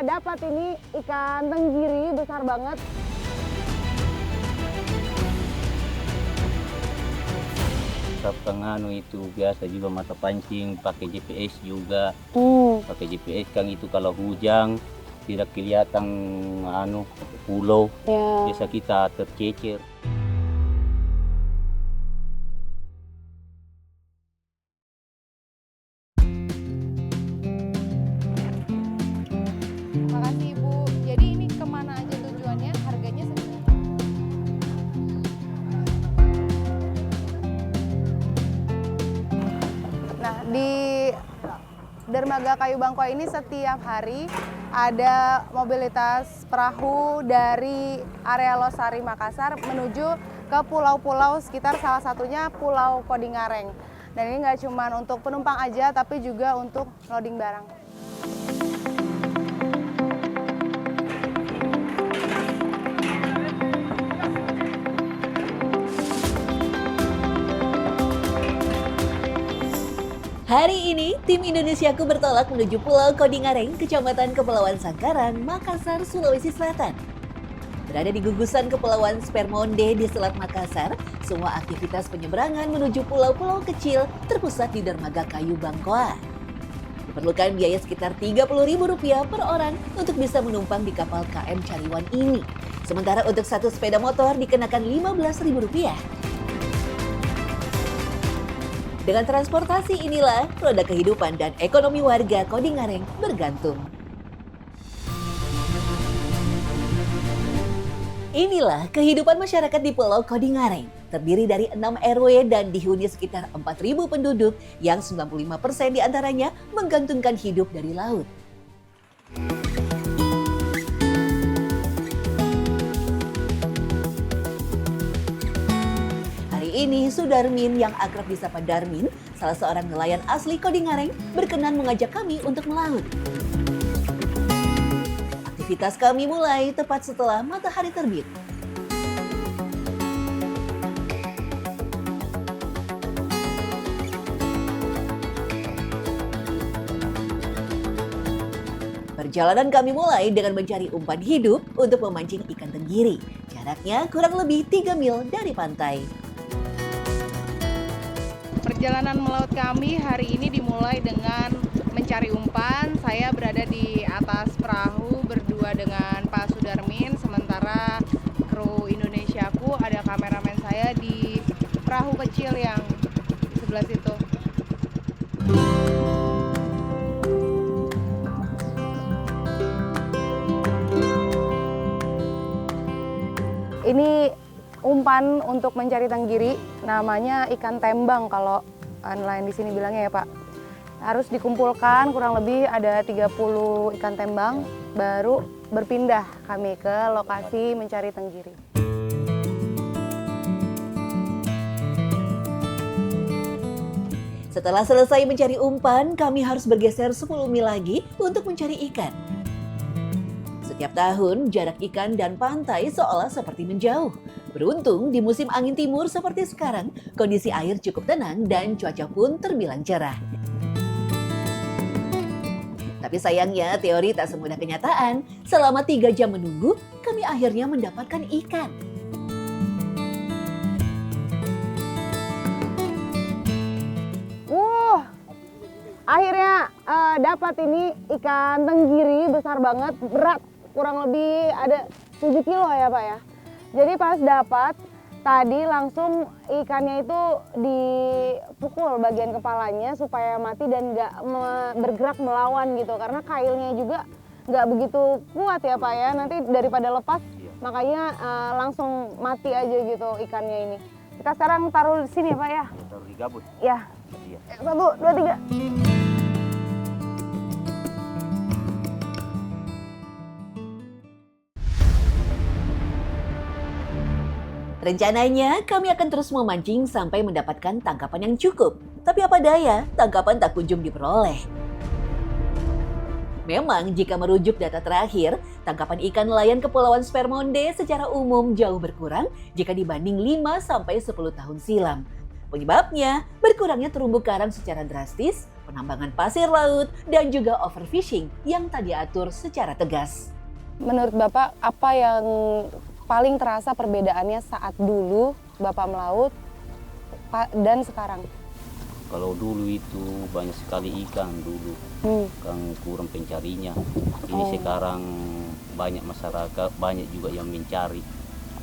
dapat ini ikan tenggiri besar banget. Penganu itu biasa juga mata pancing, pakai GPS juga. Pakai GPS kan itu kalau hujan tidak kelihatan pulau. Ya. Biasa kita tercecer. Makasih Ibu. Jadi ini kemana aja tujuannya? Harganya segini. Nah, di Dermaga Kayu Bangkok ini setiap hari ada mobilitas perahu dari area Losari Makassar menuju ke pulau-pulau sekitar, salah satunya Pulau Kodingareng. Dan ini nggak cuma untuk penumpang aja, tapi juga untuk loading barang. Hari ini, tim Indonesiaku bertolak menuju Pulau Kodingareng, Kecamatan Kepulauan Sangkaran, Makassar, Sulawesi Selatan. Berada di gugusan Kepulauan Spermonde di Selat Makassar, semua aktivitas penyeberangan menuju pulau-pulau kecil terpusat di Dermaga Kayu Bangkok. Diperlukan biaya sekitar Rp30.000 per orang untuk bisa menumpang di kapal KM Cariwan ini. Sementara untuk satu sepeda motor dikenakan Rp15.000. Dengan transportasi inilah roda kehidupan dan ekonomi warga Kodingareng bergantung. Inilah kehidupan masyarakat di Pulau Kodingareng. Terdiri dari 6 RW dan dihuni sekitar 4.000 penduduk yang 95% diantaranya menggantungkan hidup dari laut. Ini Sudarmin yang akrab disapa Darmin, salah seorang nelayan asli Kodingareng, berkenan mengajak kami untuk melaut. Aktivitas kami mulai tepat setelah matahari terbit. Perjalanan kami mulai dengan mencari umpan hidup untuk memancing ikan tenggiri. Jaraknya kurang lebih 3 mil dari pantai. Perjalanan melaut kami hari ini dimulai dengan mencari umpan. Saya berada di atas perahu berdua dengan Pak Sudarmin, sementara kru Indonesiaku ada kameramen saya di perahu kecil yang di sebelah situ. Ini umpan untuk mencari tenggiri, namanya ikan tembang kalau nelayan di sini bilangnya ya Pak. Harus dikumpulkan kurang lebih ada 30 ikan tembang, baru berpindah kami ke lokasi mencari tenggiri. Setelah selesai mencari umpan, kami harus bergeser 10 mil lagi untuk mencari ikan. Setiap tahun, jarak ikan dan pantai seolah seperti menjauh. Beruntung di musim angin timur seperti sekarang, kondisi air cukup tenang dan cuaca pun terbilang cerah. Tapi sayangnya teori tak semudah kenyataan. Selama 3 jam menunggu, kami akhirnya mendapatkan ikan. Akhirnya dapat ini ikan tenggiri besar banget, berat kurang lebih ada 7 kilo ya Pak ya. Jadi pas dapat tadi langsung ikannya itu dipukul bagian kepalanya supaya mati dan nggak bergerak melawan gitu, karena kailnya juga nggak begitu kuat ya Pak ya, nanti daripada lepas makanya langsung mati aja gitu ikannya ini. Kita sekarang taruh di sini ya Pak ya. Taruh di gabus. Ya. 1, 2, 3. Rencananya kami akan terus memancing sampai mendapatkan tangkapan yang cukup. Tapi apa daya, tangkapan tak kunjung diperoleh. Memang jika merujuk data terakhir, tangkapan ikan nelayan Kepulauan Spermonde secara umum jauh berkurang jika dibanding 5-10 tahun silam. Penyebabnya, berkurangnya terumbu karang secara drastis, penambangan pasir laut, dan juga overfishing yang tak diatur secara tegas. Menurut Bapak, apa yang paling terasa perbedaannya saat dulu Bapak melaut dan sekarang? Kalau dulu itu banyak sekali ikan dulu, kan kurang pencarinya. Ini sekarang banyak masyarakat, banyak juga yang mencari.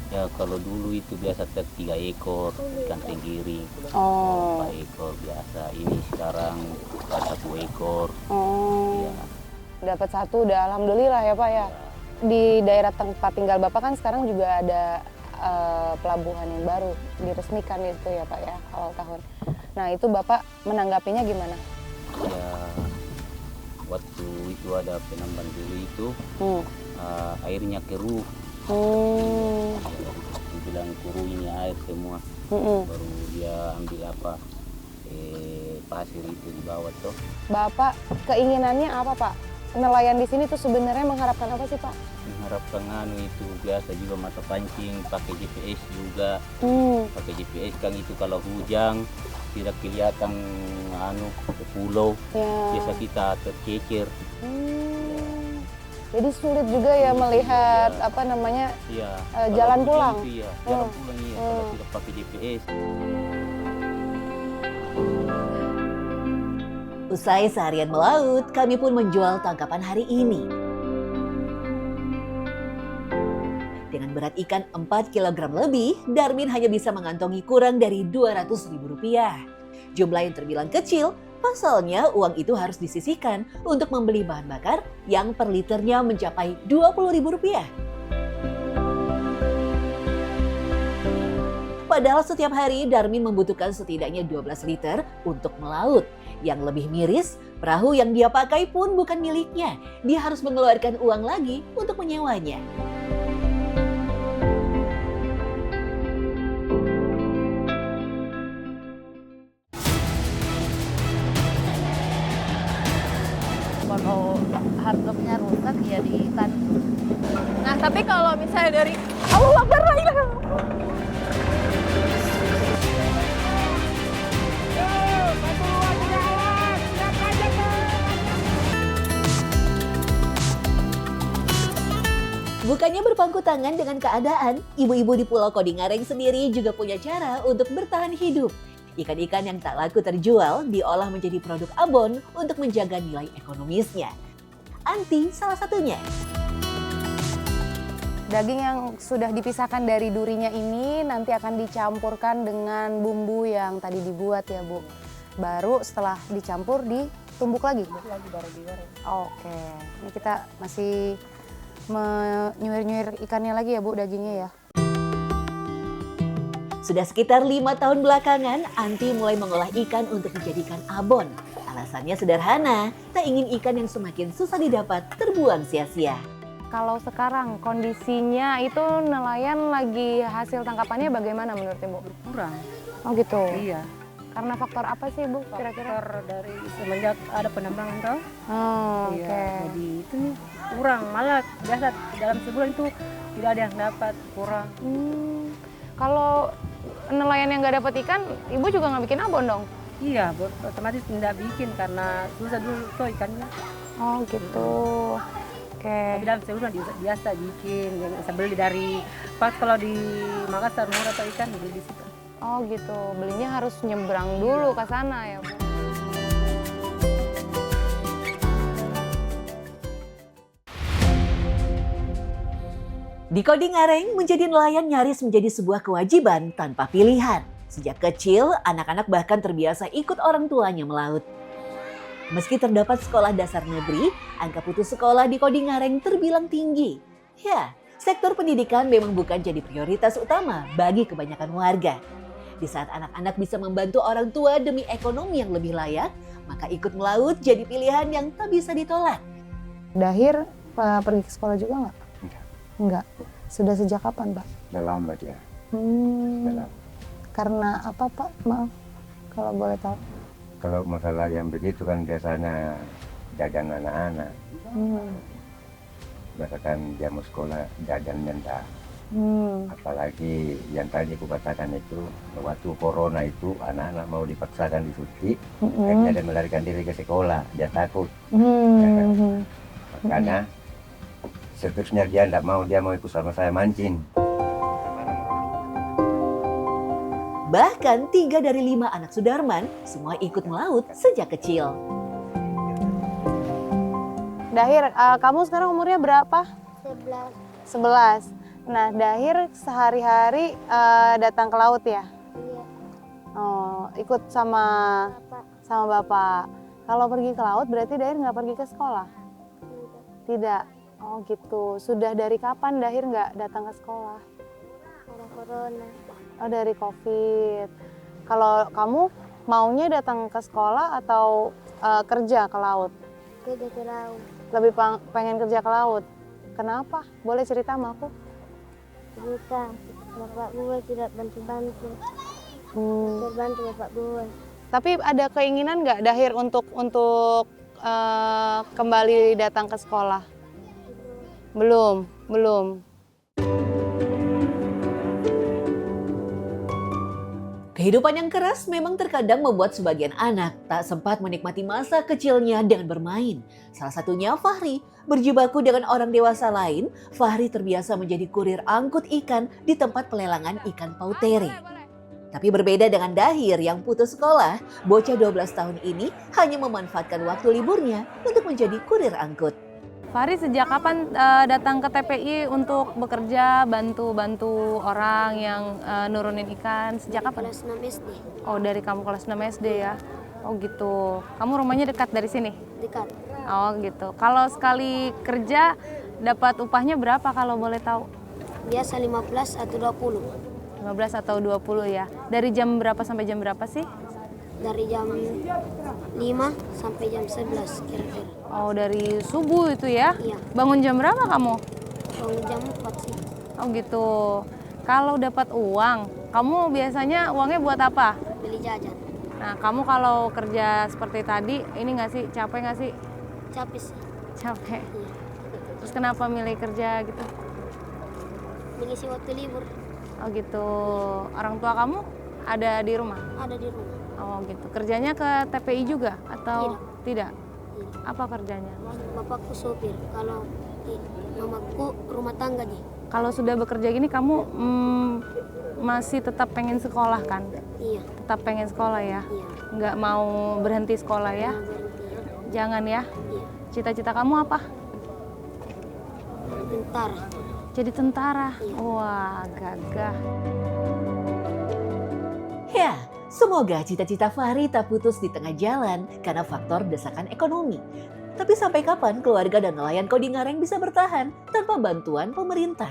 Ya kalau dulu itu biasa 3 ekor ikan tenggiri, 4 ekor biasa. Ini sekarang 1 ekor. Ya. Dapat 1 udah alhamdulillah ya Pak ya. Di daerah tempat tinggal Bapak kan sekarang juga ada pelabuhan yang baru diresmikan itu ya Pak ya, awal tahun. Nah itu Bapak menanggapinya gimana? Ya waktu itu ada penambangan dulu itu airnya keruh. Ya, dibilang keruh ini air semua. Baru dia ambil pasir itu di bawah tuh. Bapak keinginannya apa Pak? Nelayan di sini tuh sebenarnya mengharapkan apa sih Pak? Mengharapkan itu biasa juga mata pancing, pakai GPS juga. Pakai GPS kan itu kalau hujan tidak kelihatan pulau. Biasa kita tercecer. Jadi sulit juga ya melihat jalan pulang. Itu, jalan pulang kalau tidak pakai GPS. Usai seharian melaut, kami pun menjual tangkapan hari ini. Dengan berat ikan 4 kg lebih, Darmin hanya bisa mengantongi kurang dari Rp200.000. Jumlah yang terbilang kecil, pasalnya uang itu harus disisihkan untuk membeli bahan bakar yang per liternya mencapai Rp20.000. Padahal setiap hari Darmin membutuhkan setidaknya 12 liter untuk melaut. Yang lebih miris, perahu yang dia pakai pun bukan miliknya. Dia harus mengeluarkan uang lagi untuk menyewanya. Kalau harganya rusak ya diikat. Nah tapi kalau misalnya dari Allah Akbar la ilaha illallah. Bukannya berpangku tangan dengan keadaan, ibu-ibu di Pulau Kodingareng sendiri juga punya cara untuk bertahan hidup. Ikan-ikan yang tak laku terjual diolah menjadi produk abon untuk menjaga nilai ekonomisnya. Anti salah satunya. Daging yang sudah dipisahkan dari durinya ini nanti akan dicampurkan dengan bumbu yang tadi dibuat ya Bu. Baru setelah dicampur ditumbuk lagi? Baru digoreng. Oke, ini kita masih menyuir-nyuir ikannya lagi ya Bu, dagingnya ya. Sudah sekitar 5 tahun belakangan, Anti mulai mengolah ikan untuk dijadikan abon. Alasannya sederhana, tak ingin ikan yang semakin susah didapat terbuang sia-sia. Kalau sekarang kondisinya itu nelayan lagi hasil tangkapannya bagaimana menurut Ibu? Kurang. Oh gitu? Iya. Karena faktor apa sih Bu kira-kira? Faktor dari semenjak ada penambangan toh. Oh, Iya. oke. Jadi itu nih kurang. Malah biasa dalam sebulan itu tidak ada yang dapat, kurang. Kalau nelayan yang nggak dapat ikan, Ibu juga nggak bikin abon dong? Iya, otomatis tidak bikin karena susah dulu tuh ikannya. Oh gitu. Oke. Tapi dalam sebulan biasa bikin, yang bisa beli dari pas kalau di Makassar murah tuh ikan beli di situ. Oh gitu, belinya harus nyebrang dulu ke sana ya Bu. Di Kodingareng, menjadi nelayan nyaris menjadi sebuah kewajiban tanpa pilihan. Sejak kecil, anak-anak bahkan terbiasa ikut orang tuanya melaut. Meski terdapat sekolah dasar negeri, angka putus sekolah di Kodingareng terbilang tinggi. Ya, sektor pendidikan memang bukan jadi prioritas utama bagi kebanyakan warga. Di saat anak-anak bisa membantu orang tua demi ekonomi yang lebih layak, maka ikut melaut jadi pilihan yang tak bisa ditolak. Dahir pergi ke sekolah juga nggak? Enggak. Sudah sejak kapan Pak? Udah lama dia. Hmm. Karena apa Pak? Maaf kalau boleh tahu. Kalau masalah yang begitu kan biasanya jajan anak-anak. Biasakan dia mau sekolah jajan minta Apalagi yang tadi aku katakan itu, waktu corona itu anak-anak mau dipaksakan disuntik, akhirnya dia melarikan diri ke sekolah, dia takut. Ya kan? Makanya seterusnya dia tidak mau, dia mau ikut sama saya mancing. Bahkan 3 dari 5 anak Sudarman semua ikut melaut sejak kecil. Dahir, kamu sekarang umurnya berapa? 11. 11. Nah, Dahir sehari-hari datang ke laut ya? Iya. Oh, ikut sama bapak. Kalau pergi ke laut berarti Dahir nggak pergi ke sekolah? Tidak. Oh gitu. Sudah dari kapan Dahir nggak datang ke sekolah? Orang corona. Oh dari COVID. Kalau kamu maunya datang ke sekolah atau kerja ke laut? Kerja ke laut. Lebih pengen kerja ke laut. Kenapa? Boleh cerita sama aku? Bukan. Bapak gue tidak bantu-bantu. Terbantu bapak gue. Tapi ada keinginan nggak Dahir untuk kembali datang ke sekolah? Belum. Kehidupan yang keras memang terkadang membuat sebagian anak tak sempat menikmati masa kecilnya dengan bermain. Salah satunya Fahri. Berjibaku dengan orang dewasa lain, Fahri terbiasa menjadi kurir angkut ikan di tempat pelelangan ikan pautere. Tapi berbeda dengan Dahir yang putus sekolah, bocah 12 tahun ini hanya memanfaatkan waktu liburnya untuk menjadi kurir angkut. Fahri sejak kapan datang ke TPI untuk bekerja, bantu orang yang nurunin ikan? Sejak kapan? Kelas 6 SD. Oh, dari kamu kelas 6 SD ya? Oh gitu. Kamu rumahnya dekat dari sini? Dekat. Oh gitu. Kalau sekali kerja dapat upahnya berapa kalau boleh tahu? Biasa 15 atau 20. 15 atau 20 ya. Dari jam berapa sampai jam berapa sih? Dari jam 5 sampai jam 11 kira-kira. Oh, dari subuh itu ya? Iya. Bangun jam berapa kamu? Bangun jam 4 sih. Oh gitu. Kalau dapat uang, kamu biasanya uangnya buat apa? Beli jajan. Nah, kamu kalau kerja seperti tadi, ini nggak sih, capek nggak sih? Capek sih. Capek. Iya. Terus kenapa milih kerja gitu? Mengisi waktu libur. Oh gitu. Orang tua kamu ada di rumah? Ada di rumah. Oh gitu. Kerjanya ke TPI juga atau tidak? Iya. Apa kerjanya? Bapakku sopir. Kalau mamaku rumah tangga nih. Kalau sudah bekerja gini, kamu masih tetap pengen sekolah kan? Iya. Tetap pengen sekolah ya? Iya. Nggak mau berhenti sekolah ya? Nah, berhenti ya. Jangan ya? Iya. Cita-cita kamu apa? Tentara. Jadi tentara? Iya. Wah, gagah. Ya, semoga cita-cita Fahri tak putus di tengah jalan karena faktor desakan ekonomi. Tapi sampai kapan keluarga dan nelayan Kodingareng bisa bertahan tanpa bantuan pemerintah?